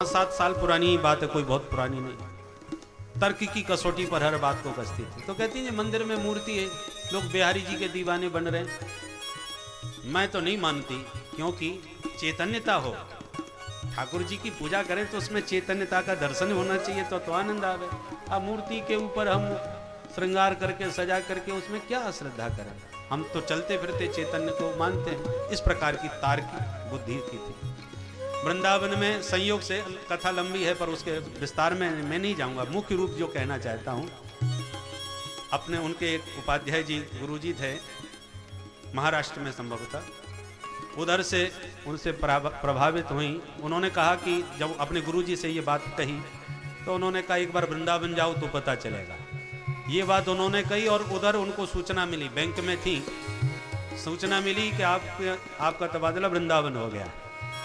7 साल पुरानी बात है, कोई बहुत पुरानी नहीं। तर्क की कसौटी पर हर बात को कसती थी। तो कहती है मंदिर में मूर्ति है, लोग बिहारी जी के दीवाने बन रहे हैं। मैं तो नहीं मानती, क्योंकि चैतन्यता हो, ठाकुर जी की पूजा करें तो उसमें चैतन्यता का दर्शन होना चाहिए, तो आनंद आवे। अब मूर्ति के ऊपर हम श्रृंगार करके सजा करके उसमें क्या अश्रद्धा करें? हम तो चलते फिरते चैतन्य को मानते हैं। इस प्रकार की तार्किक बुद्धि की थी। वृंदावन में संयोग से, कथा लंबी है पर उसके विस्तार में मैं नहीं जाऊंगा। मुख्य रूप जो कहना चाहता हूं, अपने उनके एक उपाध्याय जी गुरुजी थे महाराष्ट्र में, संभवतः उधर से उनसे प्रभावित हुई। उन्होंने कहा कि जब अपने गुरुजी से ये बात कही तो उन्होंने कहा एक बार वृंदावन जाओ तो पता चलेगा। ये बात उन्होंने कही और उधर उनको सूचना मिली, बैंक में थी, सूचना मिली कि आपका तबादला वृंदावन हो गया।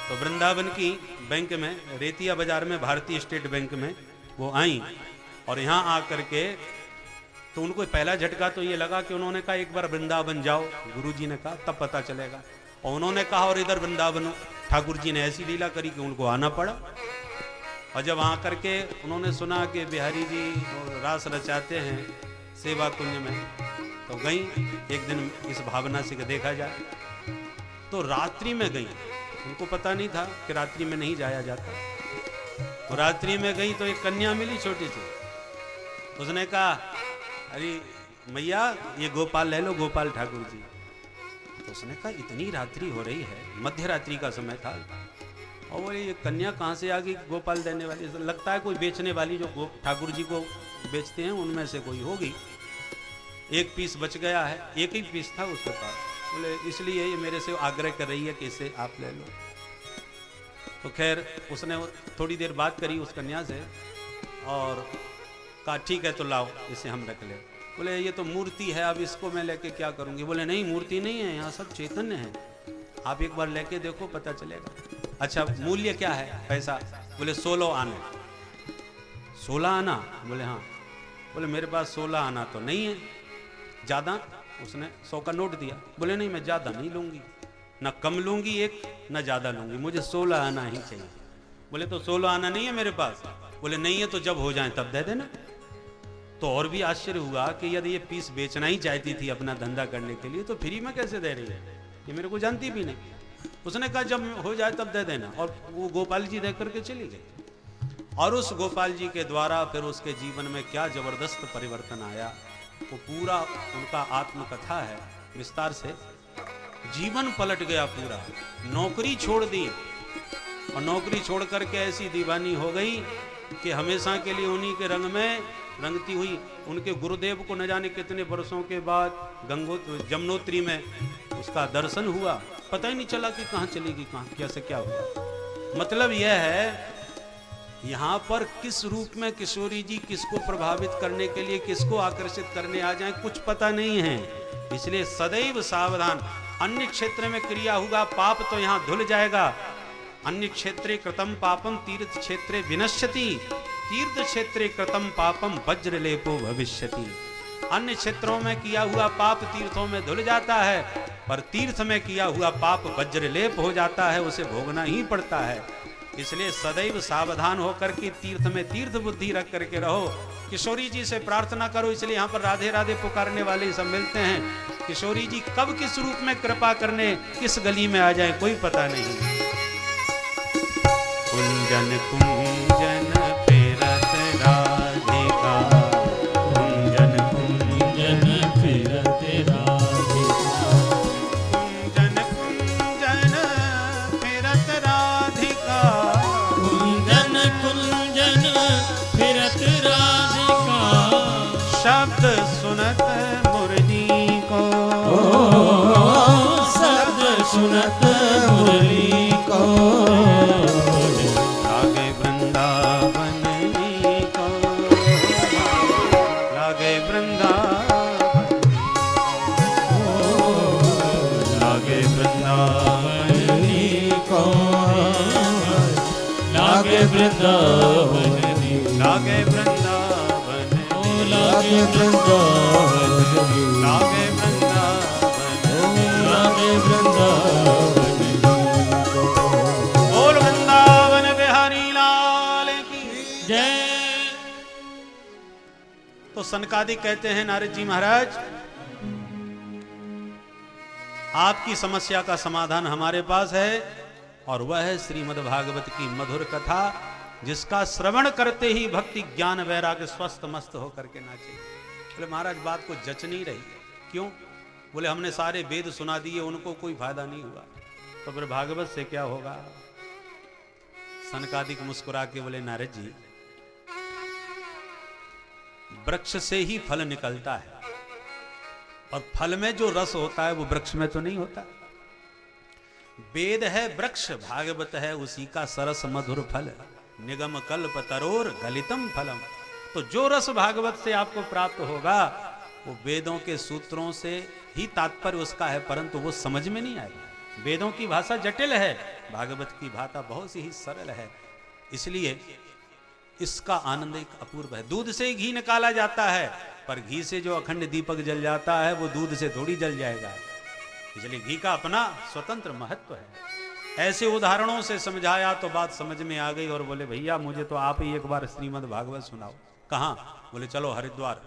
तो वृंदावन की बैंक में, रेतिया बाजार में, भारतीय स्टेट बैंक में वो आई और यहाँ आकर के तो उनको पहला झटका तो ये लगा कि उन्होंने कहा एक बार वृंदावन जाओ, गुरुजी ने कहा तब पता चलेगा। और उन्होंने कहा और इधर वृंदावन ठाकुर जी ने ऐसी लीला करी कि उनको आना पड़ा। और जब आकर के उन्होंने सुना कि बिहारी जी रास रचाते हैं सेवा कुंज में, तो गई एक दिन इस भावना से देखा जाए। तो रात्रि में गई, उनको पता नहीं था कि रात्रि में नहीं जाया जाता। तो रात्रि में गई तो एक कन्या मिली छोटी सी। उसने कहा अरे मैया ये गोपाल ले लो, गोपाल ठाकुर जी। तो उसने कहा इतनी रात्रि हो रही है, मध्य रात्रि का समय था, और बोले ये कन्या कहाँ से आ गई गोपाल देने वाली? लगता है कोई बेचने वाली जो ठाकुर जी को बेचते हैं उनमें से कोई होगी। एक पीस बच गया है, एक ही पीस था उसके पास। बोले इसलिए ये मेरे से आग्रह कर रही है कि इसे आप ले लो। तो खैर उसने थोड़ी देर बात करी उस कन्या से और कहा ठीक है तो लाओ, इसे हम रख ले। बोले ये तो मूर्ति है, अब इसको मैं लेके क्या करूँगी? बोले नहीं मूर्ति नहीं है, यहाँ सब चैतन्य है, आप एक बार लेके देखो पता चलेगा। अच्छा मूल्य क्या है पैसा? बोले 16 आने। 16 आना? बोले हाँ। बोले मेरे पास 16 आना तो नहीं है, ज़्यादा? उसने 100 का नोट दिया। बोले नहीं मैं ज़्यादा नहीं लूँगी, ना कम लूँगी एक, ना ज़्यादा लूँगी, मुझे 16 आना ही चाहिए। बोले तो 16 आना नहीं है मेरे पास? बोले नहीं है तो जब हो जाए तब दे देना। तो और भी आश्चर्य हुआ कि यदि ये पीस बेचना ही चाहती थी अपना धंधा करने के लिए तो फ्री में कैसे दे रही है, ये मेरे को जानती भी नहीं। उसने कहा जब हो जाए तब दे देना, और वो गोपाल जी दे करके चली गई। और उस गोपाल जी के द्वारा फिर उसके जीवन में क्या जबरदस्त परिवर्तन आया, वो पूरा उनका आत्मकथा है, विस्तार से। जीवन पलट गया पूरा, नौकरी छोड़ दी और नौकरी छोड़ करके ऐसी दीवानी हो गई कि हमेशा के लिए उन्हीं के रंग में रंगती हुई। उनके गुरुदेव को न जाने कितने वर्षों के बाद जमुनोत्री में उसका दर्शन हुआ, पता ही नहीं चला कि कहाँ चलेगी, कहाँ कैसे क्या हुआ। मतलब यह है यहाँ पर किस रूप में किशोरी जी किसको प्रभावित करने के लिए, किसको आकर्षित करने आ जाए, कुछ पता नहीं है। इसलिए सदैव सावधान। अन्य क्षेत्र में क्रिया होगा पाप तो यहाँ धुल जाएगा। अन्य क्षेत्रे कृतम पापम तीर्थ क्षेत्रे विनश्यति, तीर्थ क्षेत्रे कृतम पापम वज्रलेपो भविष्यति। अन्य क्षेत्रों में किया हुआ पाप तीर्थों में धुल जाता है, पर तीर्थ में किया हुआ पाप वज्रलेप हो जाता है, उसे भोगना ही पड़ता है। इसलिए सदैव सावधान होकर के तीर्थ में तीर्थ बुद्धि रख करके रहो। किशोरी जी से प्रार्थना करो। इसलिए यहाँ पर राधे राधे पुकारने वाले सब मिलते हैं। किशोरी जी कब किस रूप में कृपा करने किस गली में आ जाए कोई पता नहीं। कुंजन कुंजन फिरत राधिका, कुंजन कुंजन फिरत राधिका, कुंजन कुंजन फिरत राधिका, कुंजन कुंजन फिरत राधिका, शब्द सुनत मुरली को, शब्द सुनत मुरली को, लागे वृंदावन को, लागे वृंदावन, लागे वृंदावन को, लागे वृंदावन, लागे वृंदावन, लागे वृंदावन, लागे वृंदावन, लागे वृंदावन। बोल वृंदावन बिहारी लाल। जय। तो सनकादिक कहते हैं नारद जी महाराज, आपकी समस्या का समाधान हमारे पास है, और वह है श्रीमद् भागवत की मधुर कथा, जिसका श्रवण करते ही भक्ति ज्ञान वैराग्य स्वस्थ मस्त होकर के नाचे। बोले महाराज बात को जच नहीं रही। क्यों? बोले हमने सारे वेद सुना दिए, उनको कोई फायदा नहीं हुआ, तो फिर भागवत से क्या होगा? सनकादिक मुस्कुरा के बोले नारद जी, वृक्ष से ही फल निकलता है, और फल में जो रस होता है वो वृक्ष में तो नहीं होता। वेद है वृक्ष, भागवत है उसी का सरस मधुर फल, निगम कल्प तरोर गलितम फलम। तो जो रस भागवत से आपको प्राप्त होगा वो वेदों के सूत्रों से ही तात्पर्य उसका है, परंतु वो समझ में नहीं आएगा। वेदों की भाषा जटिल है, भागवत की भाषा बहुत ही सरल है, इसलिए इसका आनंद एक अपूर्व है। दूध से घी निकाला जाता है, पर घी से जो अखंड दीपक जल जाता है वो दूध से थोड़ी जल जाएगा, इसलिए घी का अपना स्वतंत्र महत्व है। ऐसे उदाहरणों से समझाया तो बात समझ में आ गई, और बोले भैया मुझे तो आप ही एक बार श्रीमद् भागवत सुनाओ। कहाँ? बोले चलो हरिद्वार।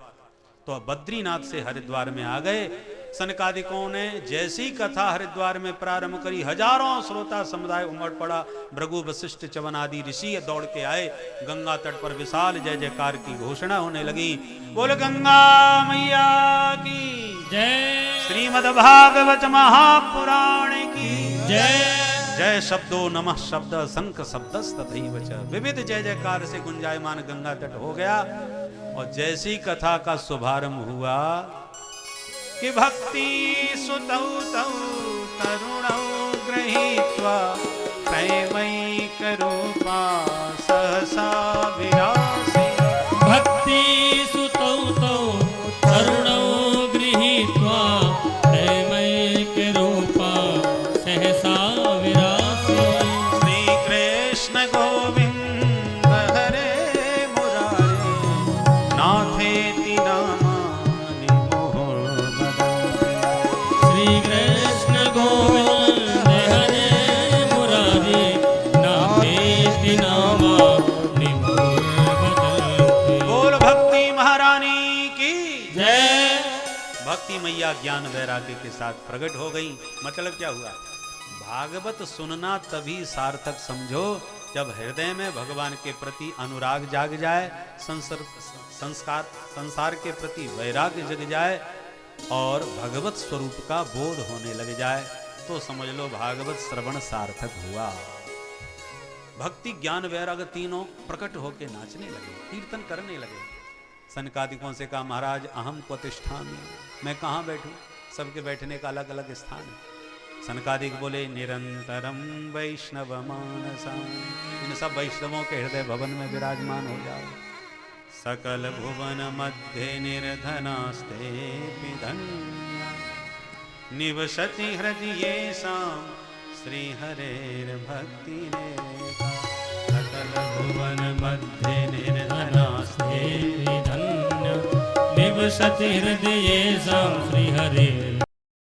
तो अब बद्रीनाथ से हरिद्वार में आ गए। सनकादिकों ने जैसी कथा हरिद्वार में प्रारंभ करी, हजारों श्रोता समुदाय उमड़ पड़ा। भृगु वशिष्ठ च्यवन आदि ऋषि दौड़ के आए। गंगा तट पर विशाल जय जयकार की घोषणा होने लगी। बोल गंगा मैया की जय। श्रीमद् भागवत महापुराण की जय। जय शब्दो नमः शब्द शंख शब्दस्तथैव च। विविध जय जयकार से गुंजायमान गंगा तट हो गया। और जैसी कथा का शुभारंभ हुआ कि भक्ति सुतौ तौ तरुणौ गृहीत्वा प्रेमैक रूपा सहसा विरासी। भक्ति सुतौ तौ तरुणौ गृहीत्वा प्रेमैक रूपा सहसा विरासी। श्री कृष्ण गोविंद हरे मुरारे नाथेति नामानि मुहुर्मुहुः। श्री कृष्ण गोविंद हरे मुरारी नाथेति नामानि मुहुर्मुहुः। बोल भक्ति महारानी की जय। भक्ति मैया ज्ञान वैराग्य के साथ प्रकट हो गई। मतलब क्या हुआ? भागवत सुनना तभी सार्थक समझो जब हृदय में भगवान के प्रति अनुराग जाग जाए, संसार के प्रति वैराग्य जग जाए, और भगवत स्वरूप का बोध होने लग जाए, तो समझ लो भागवत श्रवण सार्थक हुआ। भक्ति ज्ञान वैराग्य तीनों प्रकट होके नाचने लगे, कीर्तन करने लगे। सनकादिकों से कहा महाराज अहम क्वतिष्ठामि, मैं कहाँ बैठूं? सबके बैठने का अलग अलग स्थान है। सनकादिक बोले निरंतरम वैष्णव मानसा, इन सब वैष्णवों के हृदय भवन में विराजमान हो जाओ। सकल भुवन मध्य निर्धनास्ते धन्य निवसति हृदयेषां श्री हरेर भक्ति रेखा। सकल भुवन मध्य निर्धनास्ते धन्य निवसति हृदयेषां श्री हरे